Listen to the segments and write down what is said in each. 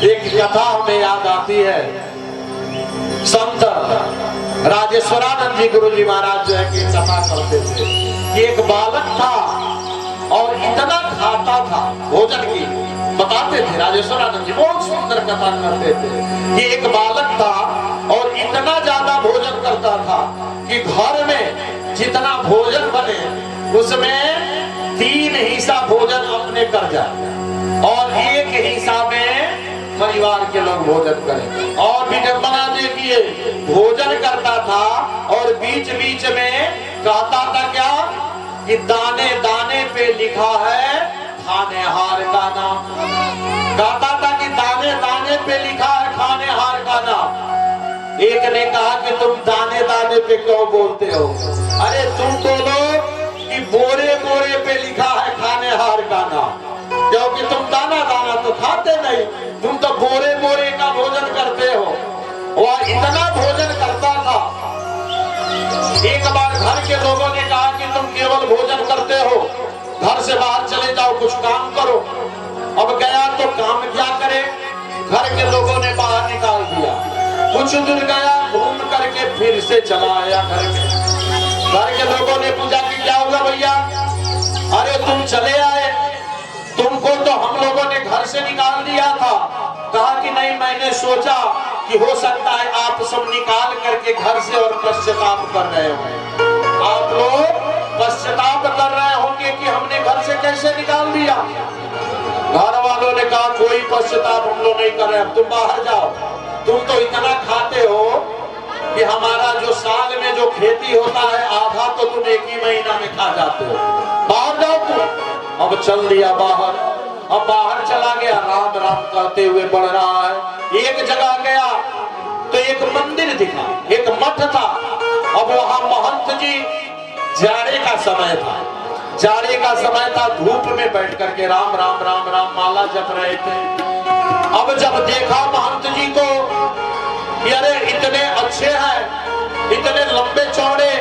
एक कथा हमें याद आती है। संत राजेश्वरानंद जी गुरु जी महाराज जो है कि कथा करते थे कि एक बालक था और इतना खाता था भोजन की, बताते थे राजेश्वरानंद जी, बहुत सुंदर कथा करते थे कि एक बालक था और इतना ज्यादा भोजन करता था कि घर में जितना भोजन बने उसमें 3 हिस्सा भोजन अपने कर जाए और 1 हिस्सा में परिवार के लोग भोजन करें। और विडंबना देखिए, भोजन करता था और बीच बीच में कहता था क्या कि दाने दाने पे लिखा है खानेहार का नाम। कहता था कि दाने दाने पे लिखा है खानेहार का नाम। एक ने कहा कि तुम दाने दाने पे क्यों बोलते हो? अरे तुम बोलो कि बोरे बोरे पे लिखा है खानेहार का नाम, क्योंकि तुम दाना दाना तो खाते नहीं, तुम तो बोरे बोरे का भोजन करते हो। वह इतना भोजन करता था। एक बार घर के लोगों ने कहा कि तुम केवल भोजन करते हो, घर से बाहर चले जाओ, कुछ काम करो। अब गया तो काम क्या करे? घर के लोगों ने बाहर निकाल दिया। कुछ दूर गया, घूम करके फिर से चला आया घर में। घर के लोगों ने पूछा कि क्या हुआ भैया? अरे तुम चले आए, तुमको तो हम लोगों ने घर से निकाल दिया था। कहा कि नहीं, मैंने सोचा कि हो सकता है आप सब निकाल करके घर से और पश्चाताप कर रहे होंगे। आप लोग पश्चाताप कर रहे होंगे कि हमने घर से कैसे निकाल दिया। घर वालों ने कहा कोई पश्चाताप हम लोग नहीं कर रहे, अब तुम बाहर जाओ। तुम तो इतना खाते हो कि हमारा जो साल में जो खेती होता है आधा तो तुम 1 ही महीना में खा जाते हो। बाहर जाओ तुम। अब चल दिया बाहर। अब बाहर चला गया, राम राम कहते हुए बढ़ रहा है। एक जगह गया तो एक मंदिर दिखा, एक मठ था। अब वहां महंत जी, जाड़े का समय था, जाड़े का समय था, धूप में बैठ करके राम राम राम राम माला जप रहे थे। अब जब देखा महंत जी को, अरे इतने अच्छे हैं, इतने लंबे चौड़े,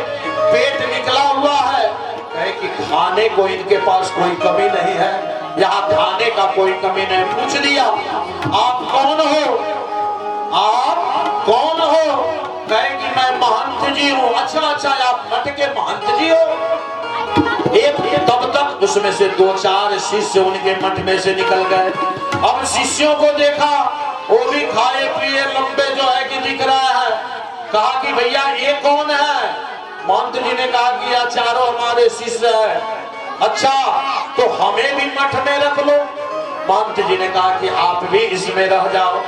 पेट निकला हुआ है, कहे कि खाने को इनके पास कोई कमी नहीं है, यहाँ खाने का कोई कमी नहीं। पूछ दिया आप कौन हो? आप कौन हो? कहे कि मैं महंत जी हूँ। अच्छा अच्छा, आप मठ के महंत जी हो? तब तक उसमें से 2-4 शिष्य उनके मठ में से निकल गए। अब शिष्यों को देखा, वो भी खाए पिए लंबे जो है कि दिख रहा है। कहा कि भैया ये कौन है? महंत जी ने कहा कि यह चारों हमारे शिष्य है। अच्छा तो हमें भी मठ में रख लो। महंत जी ने कहा कि आप भी इसमें रह जाओ।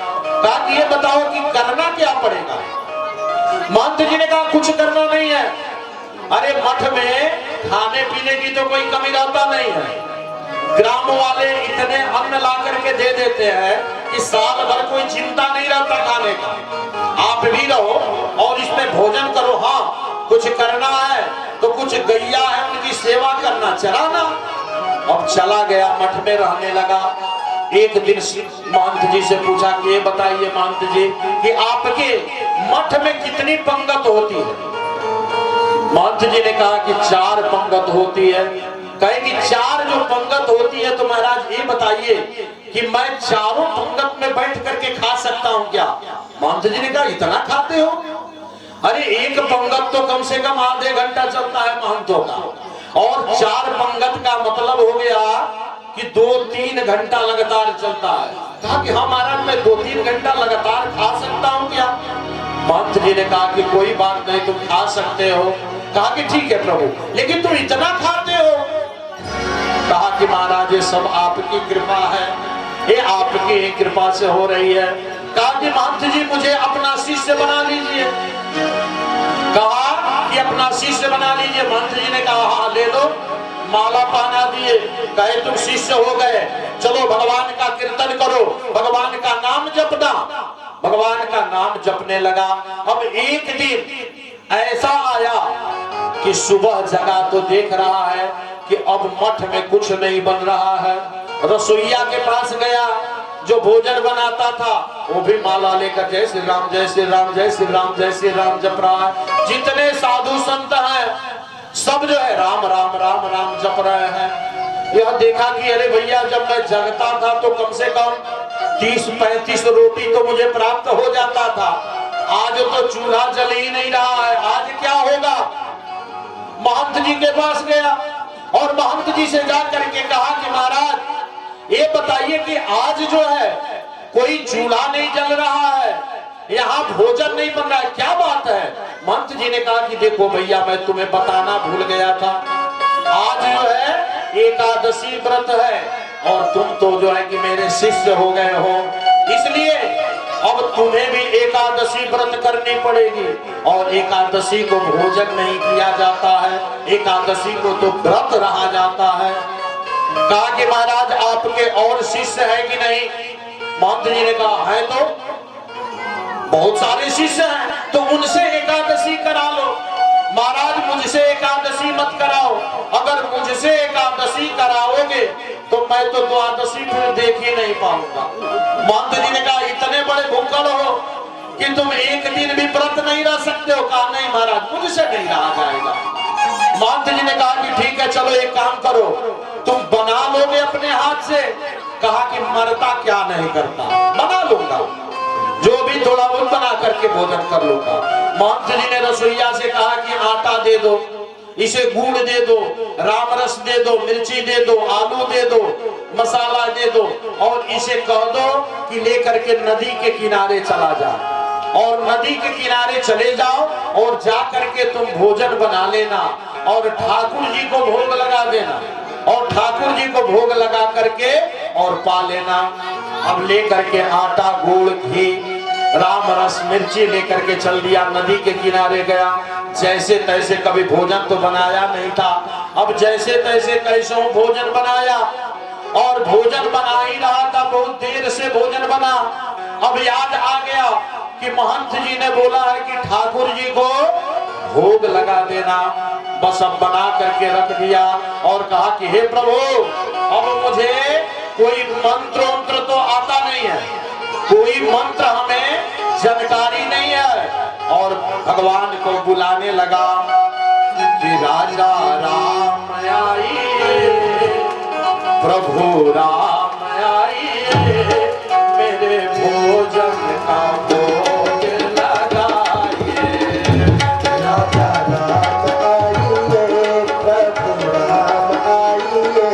कहा कि ये बताओ कि करना क्या पड़ेगा? महंत जी ने कहा कुछ करना नहीं है। अरे मठ में खाने पीने की तो कोई कमी रहता नहीं है, ग्राम वाले इतने अन्न ला करके दे देते हैं कि साल भर कोई चिंता नहीं रहता खाने का। आप भी रहो और इसमें भोजन करो। हाँ कुछ करना है तो कुछ गैया है उनकी सेवा करना, चराना। अब चला गया, मठ में रहने लगा। एक दिन महंत जी से पूछा कि ये बताइए महंत जी कि आपके मठ में कितनी पंगत होती है? महंत जी ने कहा कि 4 पंगत होती है। कहे कि 4 जो पंगत होती है तो महाराज ये बताइए कि मैं चारों पंगत में बैठ करके खा सकता हूँ क्या? महंत जी ने कहा इतना खाते हो? अरे एक पंगत तो कम से कम आधे घंटा चलता है महंतों का, और 4 पंगत का मतलब हो गया कि 2-3 घंटा लगातार चलता है। कहा कि हाँ महाराज मैं 2-3 घंटा लगातार खा सकता हूँ क्या? महंत जी ने कहा कि कोई बात नहीं, तुम खा सकते हो। कहा कि ठीक है प्रभु, लेकिन तुम इतना खाते हो? कहा कि महाराज ये सब आपकी कृपा है, ये आपकी ही कृपा से हो रही है। कहा कि महंत जी मुझे अपना शिष्य बना लीजिए। कहा कि अपना शिष्य बना लीजिए। महंत जी ने कहा हाँ ले लो। माला पहना दिए। कहे तुम शिष्य हो गए, चलो भगवान का कीर्तन करो, भगवान का नाम जपना। भगवान का नाम जपने लगा। अब एक दिन ऐसा आया कि सुबह जगा तो देख रहा है कि अब मठ में कुछ नहीं बन रहा है। रसोईया के पास गया, जो भोजन बनाता था वो भी माला लेकर जय श्री राम जय श्री राम जय श्री राम जय श्री राम जप रहा है। जितने साधु संत हैं सब जो है राम राम राम राम जप रहे हैं। यह देखा कि अरे भैया जब मैं जगता था तो कम से कम 30-35 रोटी तो मुझे प्राप्त हो जाता था, आज तो चूल्हा जल ही नहीं रहा है, आज क्या होगा। महंत जी के पास गया और महंत जी से जाकर के कहा कि महाराज ये बताइए कि आज जो है कोई चूल्हा नहीं जल रहा है, यहाँ भोजन नहीं बन रहा है, क्या बात है। महंत जी ने कहा कि देखो भैया मैं तुम्हें बताना भूल गया था, आज जो है एकादशी व्रत है और तुम तो जो है कि मेरे शिष्य हो गए हो, इसलिए अब तुम्हें भी एकादशी व्रत करनी पड़ेगी। और एकादशी को भोजन नहीं किया जाता है, एकादशी को तो व्रत रहा जाता है। कहा कि महाराज आपके और शिष्य है कि नहीं। महंत जी ने कहा है तो बहुत सारे शिष्य हैं, तो उनसे एकादशी करा लो। महाराज मुझसे एकादशी मत कराओ, अगर मुझसे एकादशी कराओगे तो मैं तो द्वादशी फिर देख ही नहीं पाऊंगा। महंत जी ने कहा इतने बड़े भूखल हो कि तुम एक दिन भी व्रत नहीं रह सकते हो। कहा नहीं महाराज मुझसे नहीं रहा जाएगा। महंत जी ने कहा कि ठीक है चलो एक काम करो, तुम बना लोगे अपने हाथ से। कहा कि मरता क्या नहीं करता, बना लूंगा, जो भी थोड़ा बहुत बना करके भोजन कर लूंगा। महंत जी ने रसोईया से कहा कि आटा दे दो, इसे गुड़ दे दो, राम रस दे दो, मिर्ची दे दो, आलू दे दो, मसाला दे दो और इसे कह दो कि लेकर के नदी के किनारे चला जाओ। और नदी के किनारे चले जाओ और जा करके तुम भोजन बना लेना और ठाकुर जी को भोग लगा देना और ठाकुर जी को भोग लगा करके और पा लेना। अब लेकर के आटा गुड़ घी राम रस मिर्ची लेकर के चल दिया, नदी के किनारे गया। जैसे तैसे कभी भोजन तो बनाया नहीं था, अब जैसे तैसे कैसों भोजन बनाया और भोजन बना ही रहा था, बहुत देर से भोजन बना। अब याद आ गया कि महंत जी ने बोला है कि ठाकुर जी को भोग लगा देना। बस अब बना करके रख दिया और कहा कि हे प्रभु अब मुझे कोई मंत्र मंत्र तो आता नहीं है, कोई मंत्र हमें जानकारी नहीं है। और भगवान को बुलाने लगा कि राजा राम आइए, प्रभु राम आइए, मेरे भोजन का भोग लगाइए। राजा राम आइए, प्रभु राम आइए,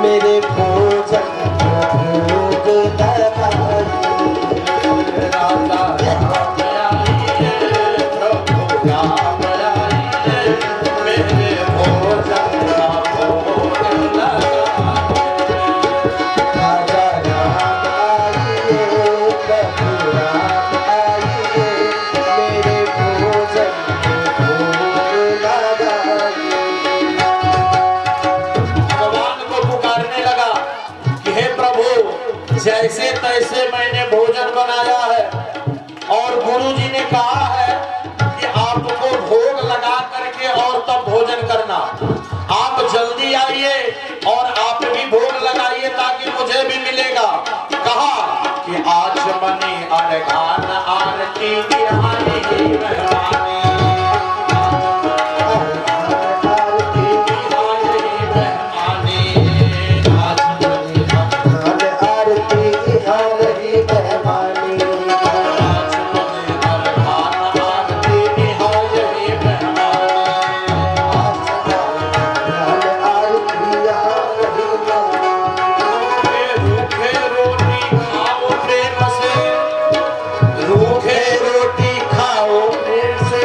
मेरे भोजन का भोग लगाइए। राजा राम आइए, प्रभु राम आइए, मेरे भोजन का भोग लगाइए। राजा राम आइए, प्रभु राम आइए, मेरे भोजन का भोग लगाइए। भगवान को पुकारने लगा कि हे प्रभु जैसे तैसे मैंने भोजन बनाया है और गुरु जी ने कहा है कि आपको भोग लगा करके और तब भोजन करना। आप जल्दी आइए और आप भी भोग लगाइए ताकि मुझे भी मिलेगा। कहा कि आज मनी अनगान आरती बिहारी मेहरानी, आरती बिहारी मेहरानी, आज मनी आरती हरि मेहमानी, आज मनी अनगान आरती बिहारी मेहरानी। आरती हरि रूखे रोटी खाओ प्रेम से, रूखे रोटी खाओ प्रेम से,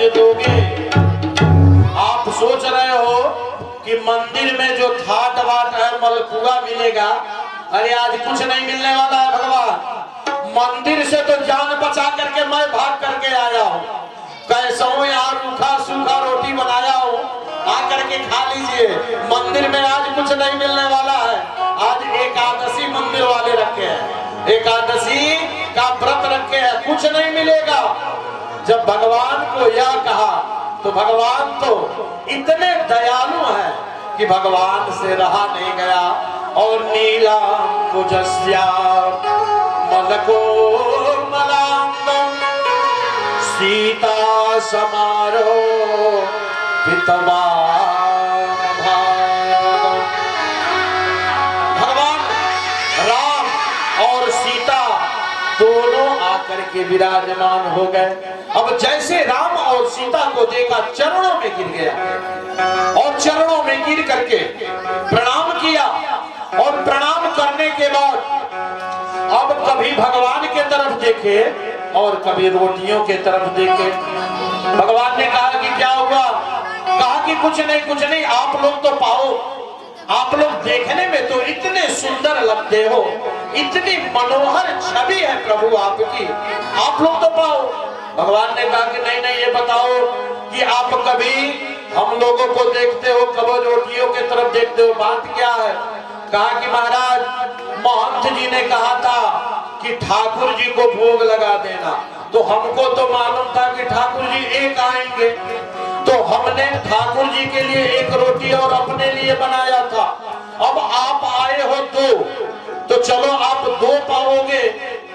मुझे दोगे? आप सोच रहे हो कि मंदिर में जो थाट वाट है मलपुआ मिलेगा। अरे आज कुछ नहीं मिलने वाला है भगवान। मंदिर से तो जान बचा करके मैं भाग करके आया हूँ। कैसा हूँ यहाँ रूखा सूखा रोटी बनाया हूँ, आकर के खा लीजिए। मंदिर में आज कुछ नहीं मिलने वाला है। आज एकादशी मंदिर वाले रखे हैं, एकादशी का व्रत रखे हैं, कुछ नहीं मिलेगा। जब भगवान को यह कहा तो भगवान तो इतने दयालु हैं कि भगवान से रहा नहीं गया। और नीला कुजस्या मलको मलांगम सीता समारो पितवा भगवान राम और सीता दोनों आकर के विराजमान हो गए। अब जैसे राम और सीता को देखा चरणों में गिर गया और चरणों में गिर करके प्रणाम किया। और प्रणाम करने के बाद अब कभी भगवान के तरफ देखे और कभी रोटियों के तरफ देखे। भगवान ने कहा कि क्या हुआ? कहा कि कुछ नहीं, आप लोग तो पाओ। आप लोग देखने में तो इतने सुंदर लगते हो, इतनी मनोहर छवि है प्रभु आपकी, आप लोग तो पाओ। भगवान ने कहा कि नहीं, ये बताओ कि आप कभी हम लोगों को देखते हो, कभी रोटियों के तरफ देखते हो, बात क्या है? कहा कि महाराज महंत जी ने कहा था कि ठाकुर जी को भोग लगा देना, तो हमको तो मालूम था कि ठाकुर जी एक आएंगे, तो हमने ठाकुर जी के लिए एक रोटी और अपने लिए बनाया था। अब आप आए हो तो चलो आप दो पाओगे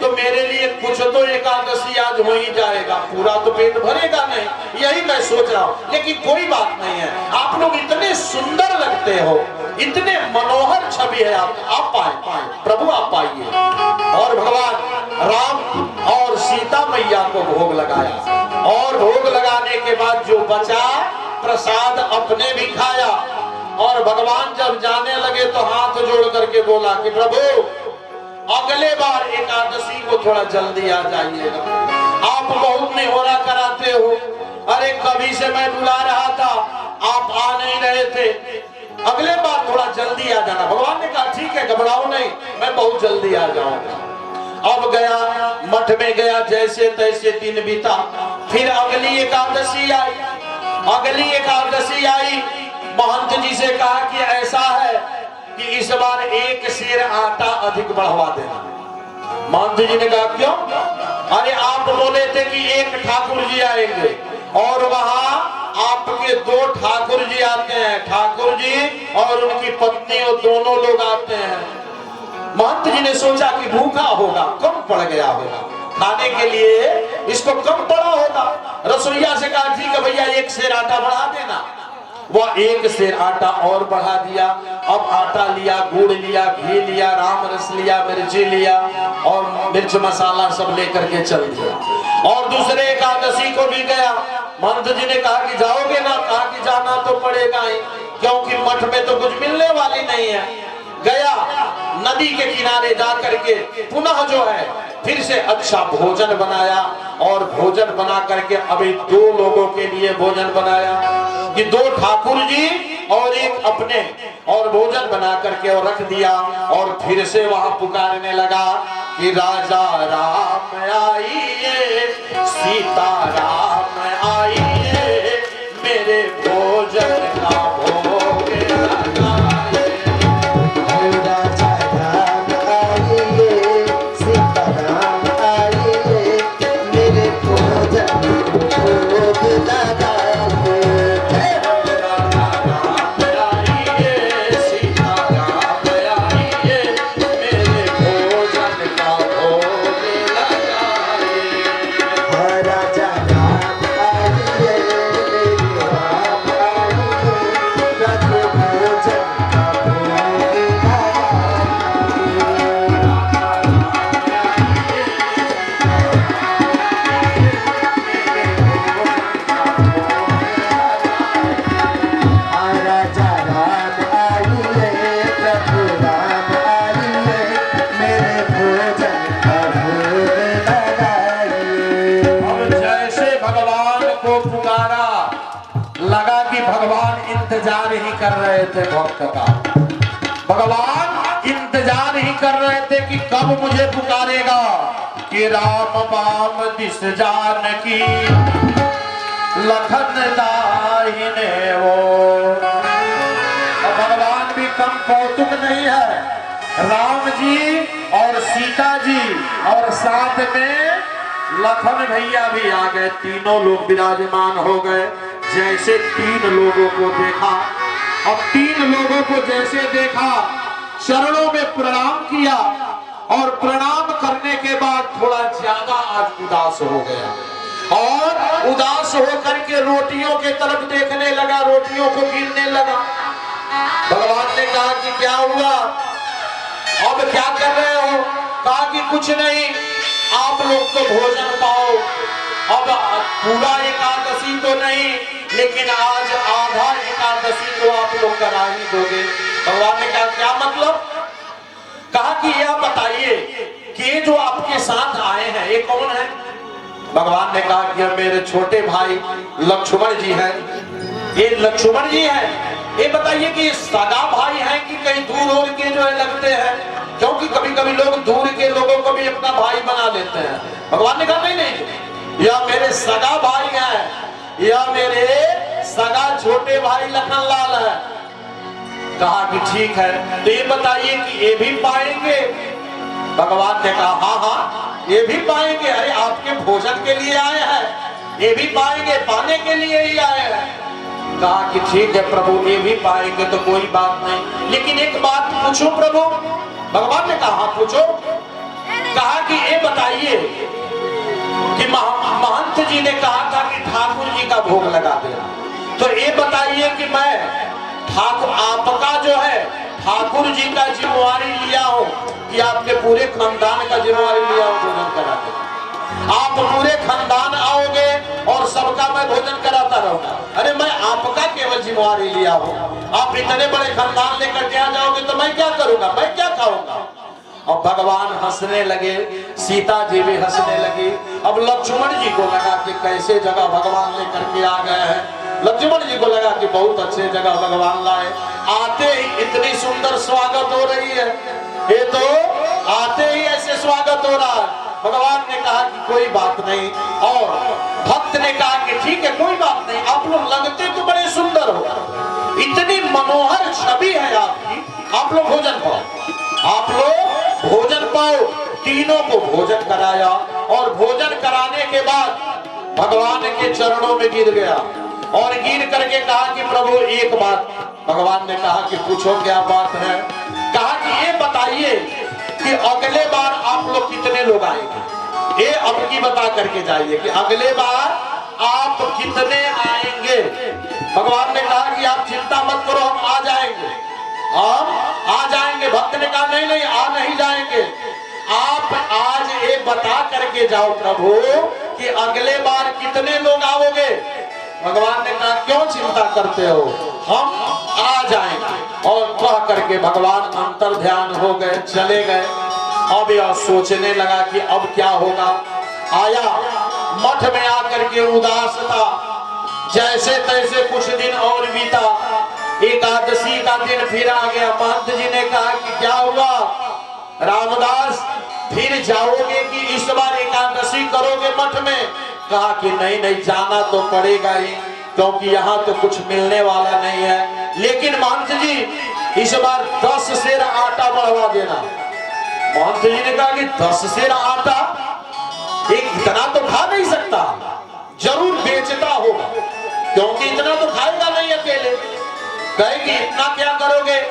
तो मेरे लिए कुछ तो एकादशी आज हो ही जाएगा, पूरा तो पेट भरेगा नहीं, यही मैं सोच रहा हूँ। लेकिन कोई बात नहीं है, आप लोग इतने सुंदर लगते हो, इतने मनोहर छवि है आप पाए प्रभु, आप पाइए। और भगवान राम और सीता मैया को भोग लगाया और भोग लगाने के बाद जो बचा प्रसाद अपने भी खाया। और भगवान जब जाने लगे तो हाथ जोड़ करके बोला कि प्रभु अगले बार एकादशी को थोड़ा जल्दी आ जाइएगा, आप बहुत निहोरा कराते हो। अरे कभी से मैं बुला रहा था, आप आ नहीं रहे थे, अगले बार थोड़ा जल्दी आ जाना। भगवान ने कहा ठीक है, घबराओ नहीं, मैं बहुत जल्दी आ जाऊंगा। अब गया मठ में गया, जैसे तैसे दिन बीता। फिर अगली एकादशी आई, महंत जी से कहा कि ऐसा है कि इस बार एक सेर आटा अधिक बढ़वा देना। महंत जी ने कहा क्यों? अरे आप बोले थे कि एक ठाकुर जी आएंगे और वहां आपके दो ठाकुर जी आते हैं, ठाकुर जी और उनकी पत्नी, और दोनों लोग आते हैं। महंत जी ने सोचा कि भूखा होगा, कम पड़ गया होगा खाने के लिए, इसको कम पड़ा होगा। रसोईया से कहा ठीक है भैया एक सेर आटा बढ़ा देना। वह एक सेर आटा और बढ़ा दिया। अब आटा लिया, गुड़ लिया, घी लिया, राम रस लिया, मिर्ची लिया और मिर्च मसाला सब लेकर के चल दिया। और दूसरे एकादशी को भी गया। महंत जी ने कहा कि जाओगे ना? कहा कि जाना तो पड़ेगा ही, क्योंकि मठ में तो कुछ मिलने वाली नहीं है। गया नदी के किनारे जा करके पुनः जो है फिर से अच्छा भोजन बनाया। और भोजन बना करके अभी दो लोगों के लिए भोजन बनाया कि दो ठाकुर जी और एक अपने, और भोजन बना करके और रख दिया। और फिर से वहां पुकारने लगा कि राजा राम आइए, सीता राम आइए, मेरे भोजन का भोग लगाइए। राजा राम आइए, सीता राम आइए, मेरे भोजन को भोग लगाइए। राजा राम आइए, सीता राम आइए, मेरे भोजन का भोग लगाइए। राजा राम कर रहे थे भक्त का। भगवान इंतजार ही कर रहे थे कि कब मुझे पुकारेगा कि राम बाम दिस जानकी लखन दाहिने वो। और भगवान भी कम कौतुक नहीं है, राम जी और सीता जी और साथ में लखन भैया भी आ गए। तीनों लोग विराजमान हो गए। जैसे तीन लोगों को देखा, अब तीन लोगों को जैसे देखा, चरणों में प्रणाम किया और प्रणाम करने के बाद थोड़ा ज्यादा आज उदास हो गया और उदास होकर के रोटियों के तरफ देखने लगा, रोटियों को गिनने लगा। भगवान ने कहा कि क्या हुआ, अब क्या कर रहे हो? कहा कि कुछ नहीं, आप लोग तो भोजन पाओ। अब पूरा एकादशी तो नहीं, लेकिन आज आधा एकादशी तो आप लोग करा ही दोगे। भगवान ने कहा क्या मतलब? कहा कि यह बताइए कि ये जो आपके साथ आए हैं ये कौन है? भगवान ने कहा कि ये मेरे छोटे भाई लक्ष्मण जी हैं। ये लक्ष्मण जी हैं। ये बताइए कि ये सगा भाई हैं कि कहीं दूर के जो है लगते हैं? क्योंकि कभी कभी लोग दूर के लोगों को भी अपना भाई बना लेते हैं। भगवान ने कहा नहीं नहीं, यह मेरे सगा भाई हैं, यह मेरे सगा छोटे भाई लखनलाल है। कहा कि ठीक है, तो ये बताइए कि ये भी पाएंगे? भगवान ने कहा हाँ हाँ ये भी पाएंगे। अरे आपके भोजन के लिए आए हैं, ये भी पाएंगे, पाने के लिए ही आए हैं। कहा कि ठीक है प्रभु, ये भी पाएंगे तो कोई बात नहीं, लेकिन एक बात पूछो प्रभु। भगवान ने कहा पूछो। कहा कि ये बताइए कि महंत जी ने कहा था कि ठाकुर जी का भोग लगा देना, तो ये बताइए कि मैं ठाकुर आपका जो है ठाकुर जी का जिम्मेवारी लिया हो कि आपके पूरे खानदान का जिम्मेवारी लिया हो भोजन करा देना? आप पूरे खानदान आओगे और सबका मैं भोजन कराता रहूंगा? अरे मैं आपका केवल जिम्मेवारी लिया हूँ, आप इतने बड़े खानदान लेकर के आ जाओगे तो मैं क्या करूंगा, मैं क्या खाऊंगा? और भगवान हंसने लगे, सीता जी भी हंसने लगी। अब लक्ष्मण जी को लगा कि कैसे जगह भगवान लेकर के आ गए हैं। लक्ष्मण जी को लगा कि बहुत अच्छे जगह भगवान लाए। आते ही इतनी सुंदर स्वागत हो रही है, ये तो आते ही ऐसे स्वागत हो रहा है। भगवान ने कहा कि कोई बात नहीं, और भक्त ने कहा कि ठीक है कोई बात नहीं, आप लोग लगते तो बड़े सुंदर हो, इतनी मनोहर छवि है आपकी, आप लोग भोजन पाओ, आप लोग भोजन पाओ। तीनों को भोजन कराया और भोजन कराने के बाद भगवान के चरणों में गिर गया और गिर करके कहा कि प्रभु एक बात। भगवान ने कहा कि पूछो क्या बात है? कहा कि ये बताइए कि अगले बार आप लोग कितने लोग आएंगे? ये अब की बता करके जाइए कि अगले बार आप कितने आएंगे? भगवान ने कहा कि आप चिंता मत करो, हम आ जाएंगे, हम आ जाएंगे। भक्त ने कहा नहीं नहीं आ नहीं जाएंगे, आप आज ये बता करके जाओ प्रभु कि अगले बार कितने लोग आओगे? भगवान ने कहा क्यों चिंता करते हो, हम आ जाएंगे। और कह करके भगवान अंतर ध्यान हो गए, चले गए। अब यह सोचने लगा कि अब क्या होगा। आया मठ में आकर के उदास था, जैसे तैसे कुछ दिन और बीता। एकादशी का दिन फिर आ गया। महंत जी ने कहा कि क्या हुआ रामदास, फिर जाओगे कि इस बार एकादशी करोगे मठ में? कहा कि नहीं नहीं जाना तो पड़ेगा ही, क्योंकि यहाँ तो कुछ मिलने वाला नहीं है। लेकिन महंत जी इस बार 10 सेर आटा बढ़वा देना। महंत जी ने कहा कि 10 सेर आटा, एक इतना तो खा नहीं सकता, जरूर बेचता होगा, क्योंकि इतना तो खाएगा नहीं अकेले। कहे कि इतना क्या करोगे?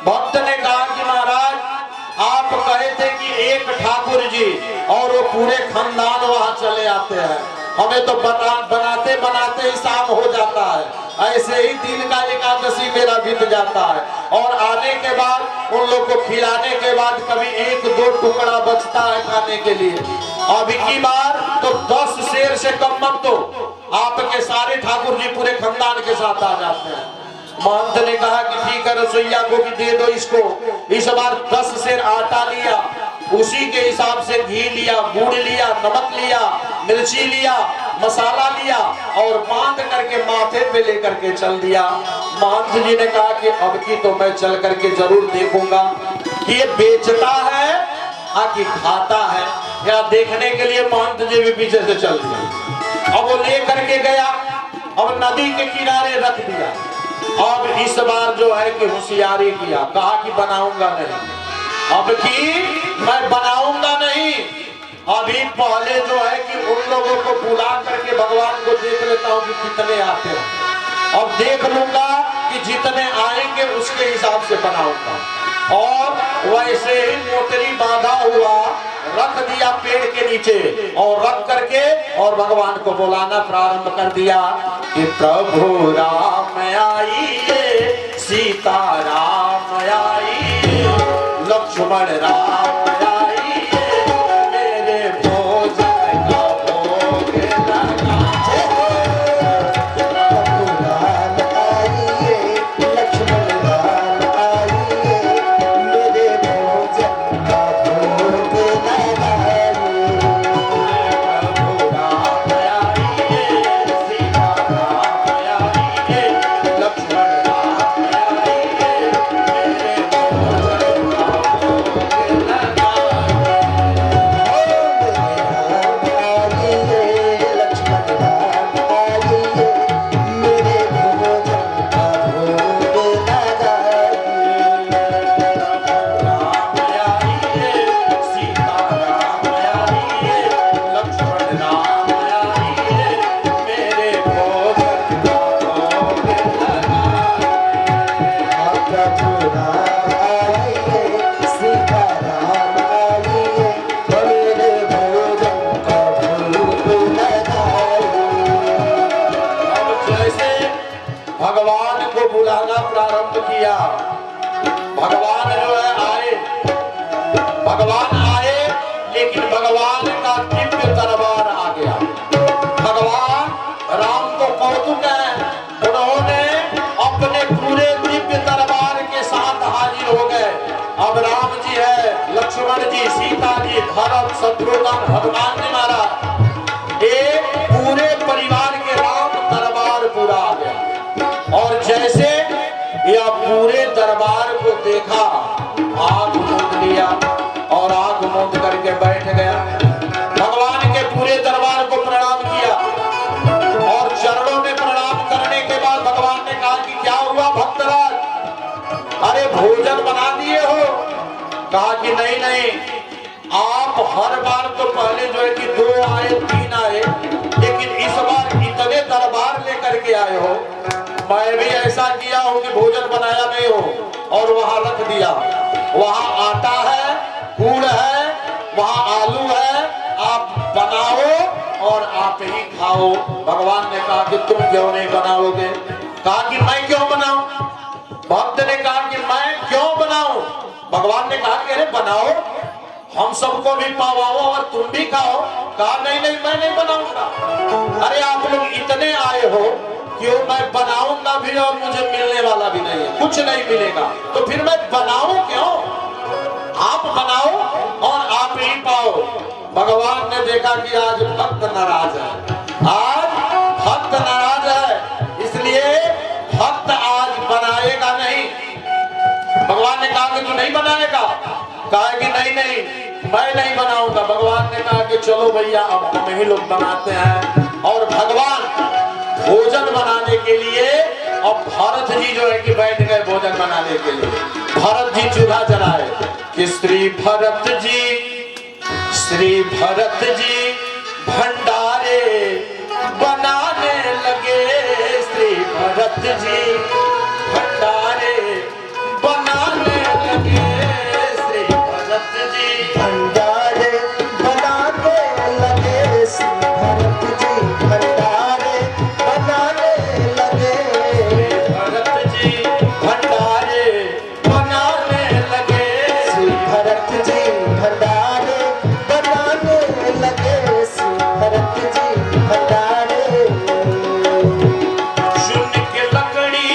भक्त ने कहा कि महाराज आप कहे थे कि एक ठाकुर जी और वो पूरे खानदान वहां चले आते हैं, हमें तो बनाते बनाते ही शाम हो जाता है, ऐसे ही दिन का एकादशी मेरा बीत जाता है, और आने के बाद उन लोग को खिलाने के बाद कभी 1-2 टुकड़ा बचता है खाने के लिए। अब की बार तो 10 सेर से कम मत दो, आपके सारे ठाकुर जी पूरे खानदान के साथ आ जाते हैं। महंत ने कहा कि ठीक है रसोईया को भी दे दो इसको। इस बार 10 सेर आटा लिया, उसी के हिसाब से घी लिया, गुड़ लिया, नमक लिया, मिर्ची लिया, मसाला लिया और बांध करके माथे पे लेकर के चल दिया। महंत जी ने कहा कि अब की तो मैं चल करके जरूर देखूंगा कि ये बेचता है कि खाता है। या देखने के लिए महंत जी भी पीछे से चल दिया। अब वो ले करके गया, अब नदी के किनारे रख दिया। अब इस बार जो है कि होशियारी किया, कहा कि बनाऊंगा नहीं, अब की मैं बनाऊंगा नहीं। अभी पहले जो है कि उन लोगों को बुला करके भगवान को देख लेता हूँ कि कितने आते हैं, अब देख लूंगा कि जितने आएंगे उसके हिसाब से बनाऊंगा। और वैसे ही मोटरी बांधा हुआ रख दिया पेड़ के नीचे और रख करके और भगवान को बुलाना प्रारंभ कर दिया कि प्रभु राम आइए, सीता राम आइए, लक्ष्मण राम प्रारंभ किया। भगवान जो है आए, भगवान आए, लेकिन भगवान का दिव्य दरबार आ गया। भगवान राम को कौतुक है, उन्होंने अपने पूरे दिव्य दरबार के साथ हाजिर हो गए। अब राम जी है, लक्ष्मण जी, सीता जी, भरत, शत्रुघ्न, हनुमान जी महाराज, एक पूरे परिवार के राम दरबार पूरा आ गया। और जैसे या पूरे दरबार को देखा, आंख मूंद लिया और आंख मूंद करके बैठ गया। भगवान के पूरे दरबार को प्रणाम किया और चरणों में प्रणाम करने के बाद भगवान ने कहा कि क्या हुआ भक्तराज, अरे भोजन बना दिए हो? कहा कि नहीं नहीं, आप हर बार तो पहले जो है कि 2 आए 3 आए, लेकिन इस बार इतने दरबार लेकर के आए हो। मैं भी ऐसा किया हूं कि भोजन बनाया नहीं हो और वहां रख दिया। वहां आटा है, गुड़ है, वहां आलू है, आप बनाओ और आप ही खाओ। भगवान ने कहा कि तुम क्यों नहीं बनाओगे? कहा कि मैं क्यों बनाऊं? भक्त ने कहा कि मैं क्यों बनाऊं? भगवान ने कहा कि अरे बनाओ, हम सबको भी पावाओ और तुम भी खाओ। कहा नहीं नहीं, मैं नहीं बनाऊंगा। अरे आप लोग इतने आए हो, क्यों मैं बनाऊंगा भी और मुझे मिलने वाला भी नहीं है, कुछ नहीं मिलेगा, तो फिर मैं बनाऊं क्यों? आप बनाओ और आप ही पाओ। भगवान ने देखा कि आज भक्त नाराज है, आज भक्त नाराज है, इसलिए भक्त आज बनाएगा नहीं। भगवान ने कहा कि तू नहीं बनाएगा? कहा कि नहीं नहीं, मैं नहीं बनाऊंगा। भगवान ने कहा कि चलो भैया, अब हम ही लोग बनाते हैं। और भगवान भोजन बनाने के लिए अब भरत जी जो है कि बैठ गए भोजन बनाने के लिए। भरत जी चूल्हा जलाए कि श्री भरत जी भंडारे बनाने लगे, श्री भरत जी भंडारे बनाने लगे, श्री भरत जी भंडारे बनाने लगे, श्री भरत जी भंडारे बनाने लगे, भरत जी भंडारे बनाने लगे, श्री भरत जी भंडारे बनाने लगे, श्री भरत जी भंडारे। चुन के लकड़ी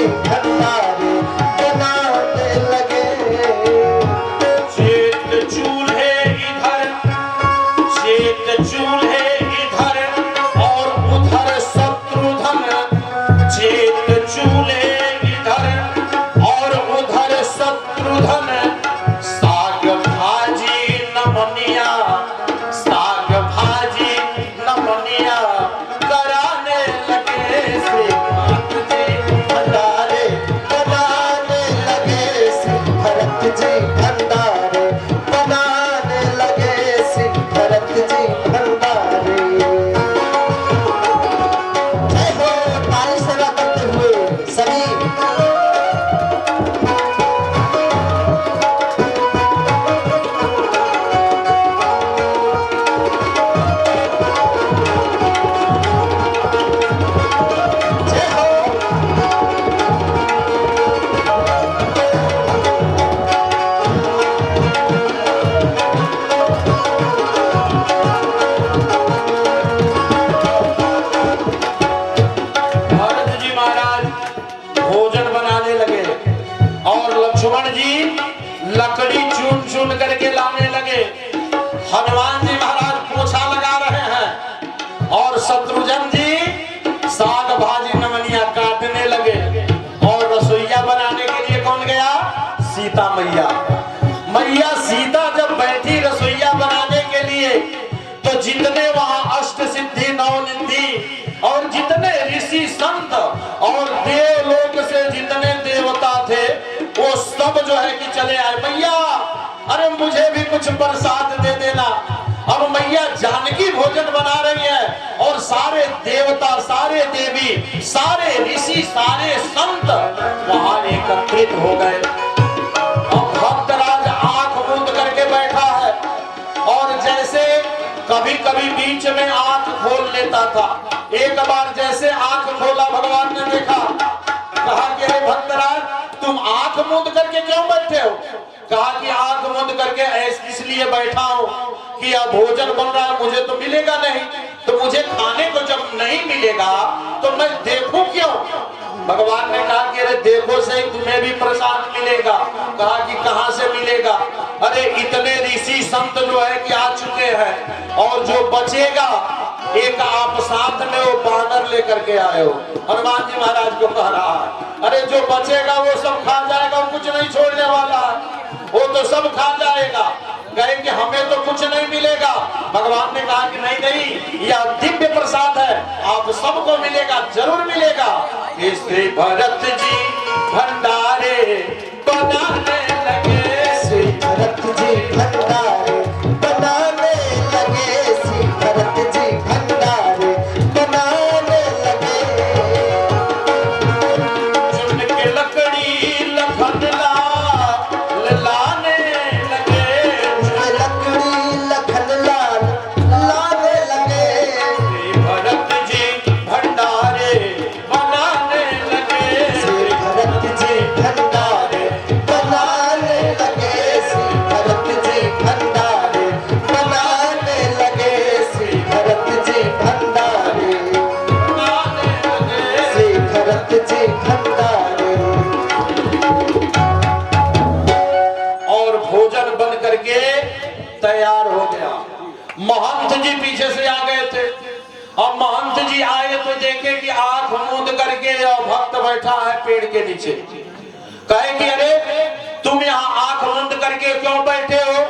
जी भंडारे बनाने लगे। चेत चूल्हे इधर, चेत चूल्हे इधर और उधर शत्रुघ्न, चेत चूल्हे इधर और उधर शत्रुघ्न, साग भाजी नमनिया, साग भाजी नमनिया कराने लगे श्रीकांत जी भंडारे बनाने लगे श्री भरत जी भंडारे बनाने लगे श्री भरत जी भंडारे। जय हो, ताली सेवा करते हुए सभी जय हो। भरत जी महाराज भोजन बनाने लगे और लक्ष्मण जी लकड़ी चुन चुन करके लाने लगे। हनुमान जी महाराज पोछा लगा रहे हैं और शत्रुघ्न जी साग भाजी नमनिया काटने लगे। और रसोईया बनाने के लिए कौन गया? सीता मैया। मैया सीता जब बैठी रसोईया बनाने के लिए तो जितने वहां अष्ट सिद्धि नौ निधि और जितने ऋषि संत और देवलोक से जितने देवता थे वो सब जो है कि चले आए। मैया अरे मुझे भी कुछ प्रसाद दे देना। अब मैया जानकी भोजन बना रही है और सारे देवता, सारे देवी, सारे ऋषि, सारे संत वहां एकत्रित हो गए। अब भक्तराज आंख मूंद करके बैठा है और जैसे कभी कभी बीच में आंख खोल लेता था। एक बार जैसे आंख खोला भगवान ने देखा, कहा कि अरे भक्तराज तुम आंख मूंद करके क्यों बैठे हो? कहा कि आंख मूंद करके इसलिए बैठा हूं कि अब भोजन बन रहा है, मुझे तो मिलेगा नहीं, तो मुझे खाने को जब नहीं मिलेगा तो मैं देखूं क्यों? भगवान ने कहा कि अरे देखो सही तुम्हें भी प्रसाद मिलेगा। कहा कि कहां से मिलेगा? अरे इतने ऋषि संत जो है कि आ चुके हैं और जो बचेगा एक आप साथ में वो बानर लेकर के आए हो। हनुमान जी महाराज को कह रहा है अरे जो बचेगा वो सब खा जाएगा, वो कुछ नहीं छोड़ने वाला है, वो तो सब खा जाएगा। कहे कि हमें तो कुछ नहीं मिलेगा। भगवान ने कहा कि नहीं नहीं, यह दिव्य प्रसाद है, आप सबको मिलेगा, जरूर मिलेगा। श्री भरत जी भंडारे बनाने लगे, श्री भरत जी भंडारे बनाने लगे, श्री भरत जी भंडारे बनाने लगे। चुन के लकड़ी लखन लाने लगे, लकड़ी लखन लाल लाने लगे। श्री भरत जी भंडारे बनाने लगे, श्री भरत जी भंडारे बनाने लगे, श्री भरत जी भंडारे बनाने लगे, श्री भरत जी भंडारे बनाने लगे। श्री भरत जी भंडारे। और भोजन बन करके तैयार हो गया। महंत जी पीछे से आ गए थे। अब महंत जी आए तो देखे कि आंख मूंद करके और भक्त बैठा है पेड़ के नीचे। कहे कि अरे तुम यहाँ आंख मूंद करके क्यों बैठे हो?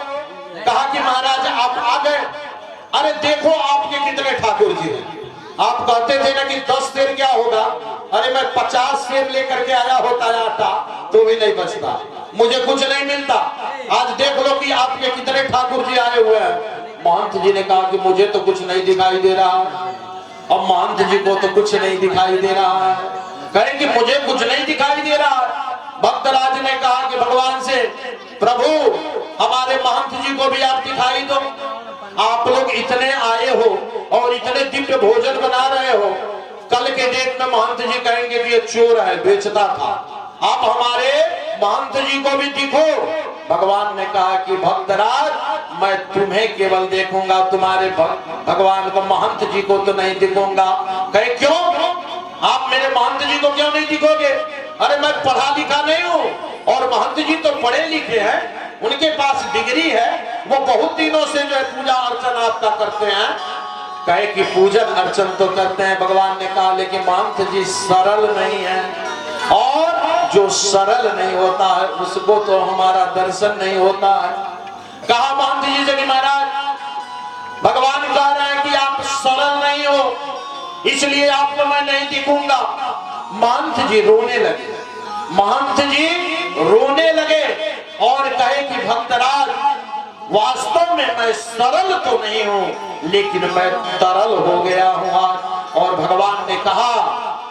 कहा कि महाराज आप आ गए। अरे देखो आपके कितने ठाकुर जी हैं। आप कहते थे ना कि 10 सेर क्या होगा? अरे मैं 50 सेर लेकर के आया होता है आटा तो भी नहीं बचता, मुझे कुछ नहीं मिलता। आज देख लो कि आपके कितने ठाकुर जी आए हुए हैं। महंत जी ने कहा कि मुझे तो कुछ नहीं दिखाई दे रहा। अब महंत जी को तो कुछ नहीं दिखाई दे रहा है। कहे कि मुझे कुछ नहीं दिखाई दे रहा। भक्तराज ने कहा कि भगवान से, प्रभु हमारे महंत जी को भी आप दिखाई दो। आप लोग इतने आए हो और इतने दिव्य भोजन बना रहे हो, कल के डेट में महंत जी कहेंगे कि ये चोर है, बेचता था। आप हमारे महंत जी को भी दिखो। भगवान ने कहा कि भक्तराज मैं तुम्हें केवल देखूंगा, तुम्हारे भगवान को महंत जी को तो नहीं दिखूंगा। कहे क्यों? आप मेरे महंत जी को क्यों नहीं दिखोगे? अरे मैं पढ़ा लिखा नहीं हूँ। और महंत जी तो पढ़े लिखे हैं, उनके पास डिग्री है, वो बहुत दिनों से जो है पूजा अर्चन आपका करते हैं। कहे कि पूजन अर्चन तो करते हैं, भगवान ने कहा लेकिन महंत जी सरल नहीं है, और जो सरल नहीं होता है उसको तो हमारा दर्शन नहीं होता है। कहा महंत जी से कि महाराज भगवान कह रहे हैं कि आप सरल नहीं हो, इसलिए आपको मैं नहीं दिखूंगा। महंत जी रोने लगे, महंत जी रोने लगे और कहे कि भक्तराज वास्तव में मैं सरल तो नहीं हूं, लेकिन मैं तरल हो गया हूं आज। और भगवान ने कहा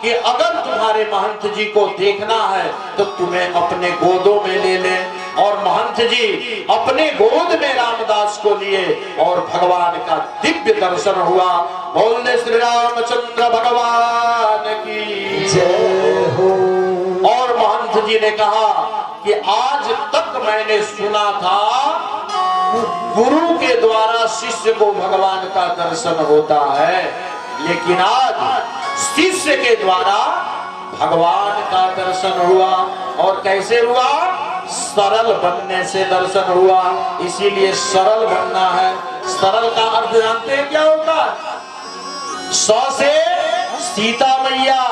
कि अगर तुम्हारे महंत जी को देखना है तो तुम्हें अपने गोदों में ले ले। और महंत जी अपने गोद में रामदास को लिए और भगवान का दिव्य दर्शन हुआ। बोले श्री रामचंद्र भगवान की जय हो। और महंत जी ने कहा कि आज तक मैंने सुना था गुरु के द्वारा शिष्य को भगवान का दर्शन होता है, लेकिन आज शिष्य के द्वारा भगवान का दर्शन हुआ। और कैसे हुआ? सरल बनने से दर्शन हुआ। इसीलिए सरल बनना है। सरल का अर्थ जानते हैं क्या होता है? स से सीता मैया,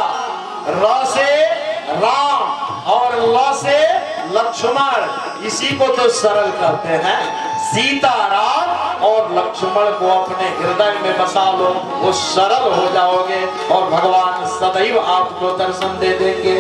र से राम और ल से लक्ष्मण, इसी को तो सरल कहते हैं। सीता राम और लक्ष्मण को अपने हृदय में बसा लो, वो सरल हो जाओगे और भगवान सदैव आपको दर्शन दे देंगे।